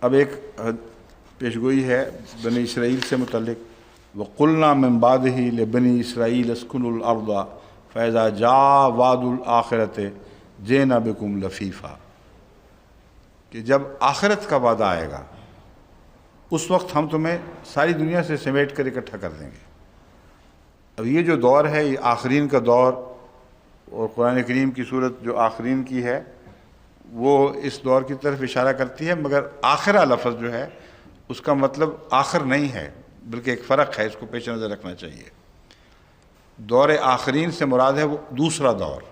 اب ایک پیشگوئی ہے بنی اسرائیل سے متعلق، وَقُلْنَا مِن بَعْدِهِ لِبَنِي إِسْرَائِيلَ اسْكُنُوا الْأَرْضَ فَإِذَا جَاءَ وَعْدُ الْآخِرَةِ جِئْنَا بِكُمْ لَفِيفًا، کہ جب آخرت کا وعدہ آئے گا اس وقت ہم تمہیں ساری دنیا سے سمیٹ کر اکٹھا کر دیں گے۔ اب یہ جو دور ہے یہ آخرین کا دور، اور قرآن کریم کی صورت جو آخرین کی ہے وہ اس دور کی طرف اشارہ کرتی ہے، مگر آخرہ لفظ جو ہے اس کا مطلب آخر نہیں ہے، بلکہ ایک فرق ہے، اس کو پیش نظر رکھنا چاہیے۔ دور آخرین سے مراد ہے وہ دوسرا دور،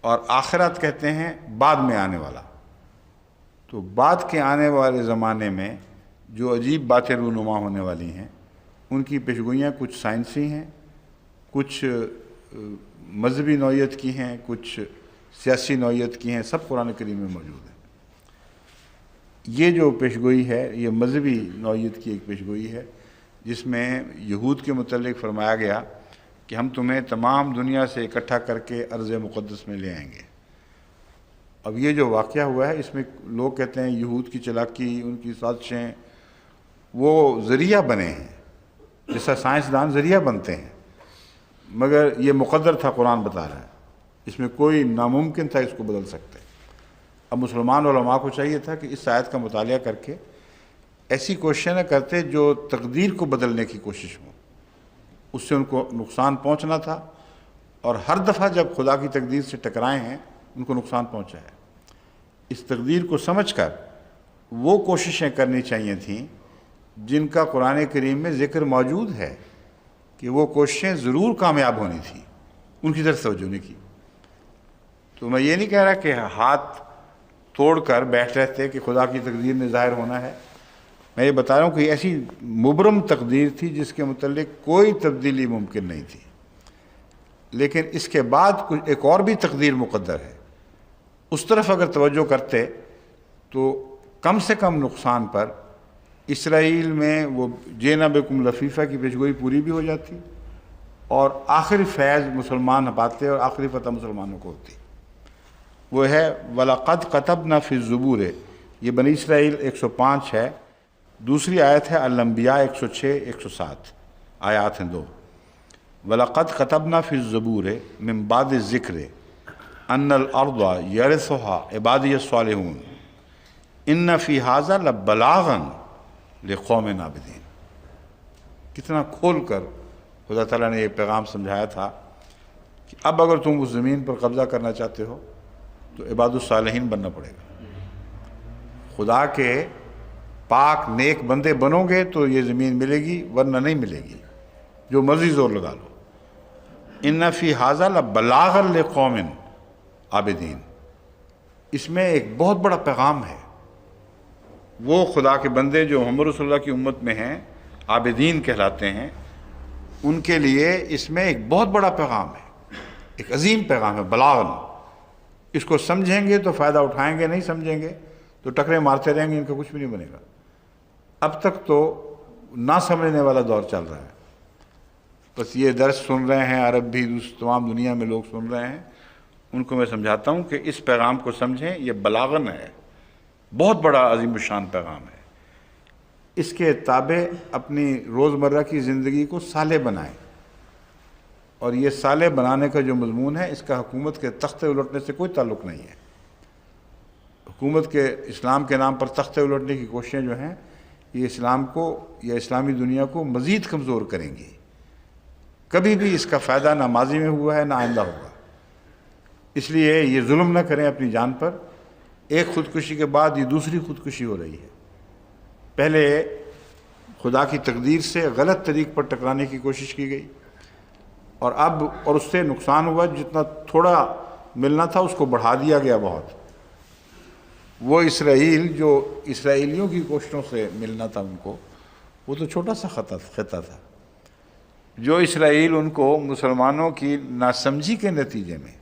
اور آخرت کہتے ہیں بعد میں آنے والا۔ تو بعد کے آنے والے زمانے میں جو عجیب باتیں رونما ہونے والی ہیں ان کی پیشگوئیاں کچھ سائنسی ہیں، کچھ مذہبی نوعیت کی ہیں، کچھ سیاسی نوعیت کی ہیں، سب قرآن کریم میں موجود ہیں۔ یہ جو پیشگوئی ہے یہ مذہبی نوعیت کی ایک پیشگوئی ہے، جس میں یہود کے متعلق فرمایا گیا کہ ہم تمہیں تمام دنیا سے اکٹھا کر کے ارض مقدس میں لے آئیں گے۔ اب یہ جو واقعہ ہوا ہے اس میں لوگ کہتے ہیں یہود کی چلاکی، ان کی سازشیں وہ ذریعہ بنے ہیں، جیسا سائنسدان ذریعہ بنتے ہیں، مگر یہ مقدر تھا، قرآن بتا رہا ہے، اس میں کوئی ناممکن تھا اس کو بدل سکتے۔ اب مسلمان علماء کو چاہیے تھا کہ اس آیت کا مطالعہ کر کے ایسی کوششیں نہ کرتے جو تقدیر کو بدلنے کی کوشش ہو، اس سے ان کو نقصان پہنچنا تھا، اور ہر دفعہ جب خدا کی تقدیر سے ٹکرائے ہیں ان کو نقصان پہنچا ہے۔ اس تقدیر کو سمجھ کر وہ کوششیں کرنی چاہیے تھیں جن کا قرآن کریم میں ذکر موجود ہے کہ وہ کوششیں ضرور کامیاب ہونی تھی، ان کی طرف توجہ نہیں کی۔ تو میں یہ نہیں کہہ رہا کہ ہاتھ توڑ کر بیٹھ رہتے کہ خدا کی تقدیر نے ظاہر ہونا ہے، میں یہ بتا رہا ہوں کہ ایسی مبرم تقدیر تھی جس کے متعلق کوئی تبدیلی ممکن نہیں تھی، لیکن اس کے بعد کچھ ایک اور بھی تقدیر مقدر ہے، اس طرف اگر توجہ کرتے تو کم سے کم نقصان پر اسرائیل میں وہ جینا بکم لفیفہ کی پیشگوئی پوری بھی ہو جاتی، اور آخری فیض مسلمان پاتے اور آخری فتح مسلمانوں کو ہوتی۔ وہ ہے وَلَقَدْ كَتَبْنَا فِي الزُّبُورِ، یہ بنی اسرائیل 105 ہے، دوسری آیت ہے الانبیاء 106 107 آیات ہیں دو۔ وَلَقَدْ كَتَبْنَا فِي الزُّبُورِ مِن بَعْدِ الذِّكْرِ أَنَّ الْأَرْضَ يَرِثُهَا عِبَادِيَ الصَّالِحُونَ إِنَّ فِي هَذَا لَبَلَاغًا لِقَوْمٍ عَابِدِينَ۔ کتنا کھول کر خدا تعالیٰ نے یہ پیغام سمجھایا تھا کہ اب اگر تم اس زمین پر قبضہ کرنا چاہتے ہو تو عباد الصالحین بننا پڑے گا، خدا کے پاک نیک بندے بنو گے تو یہ زمین ملے گی، ورنہ نہیں ملے گی، جو مرضی زور لگا لو۔ ان فی ھذا لبلاغا لقوم عابدین، اس میں ایک بہت بڑا پیغام ہے۔ وہ خدا کے بندے جو محمد رسول اللہ کی امت میں ہیں، عابدین کہلاتے ہیں، ان کے لیے اس میں ایک بہت بڑا پیغام ہے، ایک عظیم پیغام ہے، بلاغن۔ اس کو سمجھیں گے تو فائدہ اٹھائیں گے، نہیں سمجھیں گے تو ٹکرے مارتے رہیں گے، ان کا کچھ بھی نہیں بنے گا۔ اب تک تو نہ سمجھنے والا دور چل رہا ہے، بس یہ درس سن رہے ہیں، عرب بھی تمام دنیا میں لوگ سن رہے ہیں، ان کو میں سمجھاتا ہوں کہ اس پیغام کو سمجھیں، یہ بلاغن ہے، بہت بڑا عظیم الشان پیغام ہے۔ اس کے تابع اپنی روزمرہ کی زندگی کو صالح بنائیں، اور یہ صالح بنانے کا جو مضمون ہے اس کا حکومت کے تختے الٹنے سے کوئی تعلق نہیں ہے۔ حکومت کے اسلام کے نام پر تختے الٹنے کی کوششیں جو ہیں یہ اسلام کو یا اسلامی دنیا کو مزید کمزور کریں گی۔ کبھی بھی اس کا فائدہ نہ ماضی میں ہوا ہے نہ آئندہ ہوگا، اس لیے یہ ظلم نہ کریں اپنی جان پر۔ ایک خودکشی کے بعد یہ دوسری خودکشی ہو رہی ہے۔ پہلے خدا کی تقدیر سے غلط طریق پر ٹکرانے کی کوشش کی گئی، اور اس سے نقصان ہوا، جتنا تھوڑا ملنا تھا اس کو بڑھا دیا گیا بہت۔ وہ اسرائیل جو اسرائیلیوں کی کوششوں سے ملنا تھا ان کو، وہ تو چھوٹا سا خطہ تھا۔ جو اسرائیل ان کو مسلمانوں کی ناسمجھی کے نتیجے میں،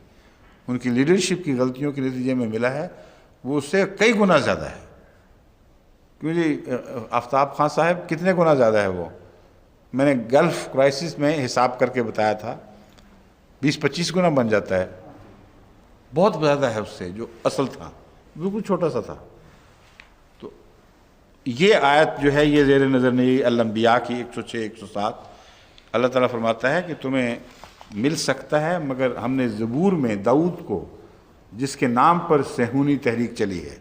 ان کی لیڈرشپ کی غلطیوں کے نتیجے میں ملا ہے، وہ اس سے کئی گنا زیادہ ہے۔ کیوں جی آفتاب خان صاحب، کتنے گنا زیادہ ہے وہ؟ میں نے گلف کرائسس میں حساب کر کے بتایا تھا، 20-25 گنا بن جاتا ہے، بہت زیادہ ہے اس سے جو اصل تھا، بالکل چھوٹا سا تھا۔ تو یہ آیت جو ہے یہ زیر نظر نہیں الانبیاء کی 106 107 اللہ تعالیٰ فرماتا ہے کہ تمہیں مل سکتا ہے، مگر ہم نے زبور میں داؤد کو، جس کے نام پر صہیونی تحریک چلی ہے،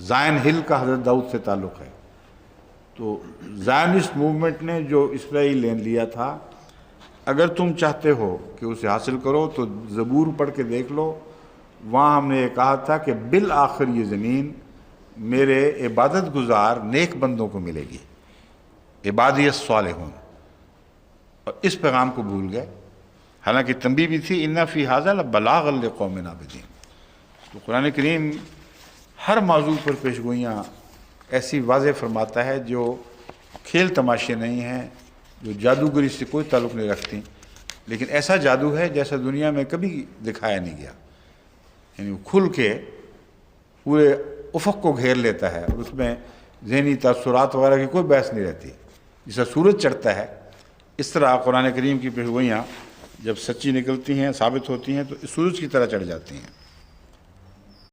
زائن ہل کا حضرت داؤد سے تعلق ہے، تو زائنسٹ موومنٹ نے جو اسرائیل لے لیا تھا، اگر تم چاہتے ہو کہ اسے حاصل کرو تو زبور پڑھ کے دیکھ لو، وہاں ہم نے یہ کہا تھا کہ بالآخر یہ زمین میرے عبادت گزار نیک بندوں کو ملے گی، عبادی الصالحون، اور اس پیغام کو بھول گئے، حالانکہ تنبیہ بھی تھی ان فی ھذا لبلاغا لقوم عابدین۔ تو قرآن کریم ہر موضوع پر پیشگوئیاں ایسی واضح فرماتا ہے جو کھیل تماشے نہیں ہیں، جو جادوگری سے کوئی تعلق نہیں رکھتی، لیکن ایسا جادو ہے جیسا دنیا میں کبھی دکھایا نہیں گیا، یعنی وہ کھل کے پورے افق کو گھیر لیتا ہے، اور اس میں ذہنی تاثرات وغیرہ کی کوئی بحث نہیں رہتی، جیسا سورج چڑھتا ہے اس طرح قرآن کریم کی پیشگوئیاں جب سچی نکلتی ہیں، ثابت ہوتی ہیں، تو سورج کی طرح چڑھ جاتی ہیں۔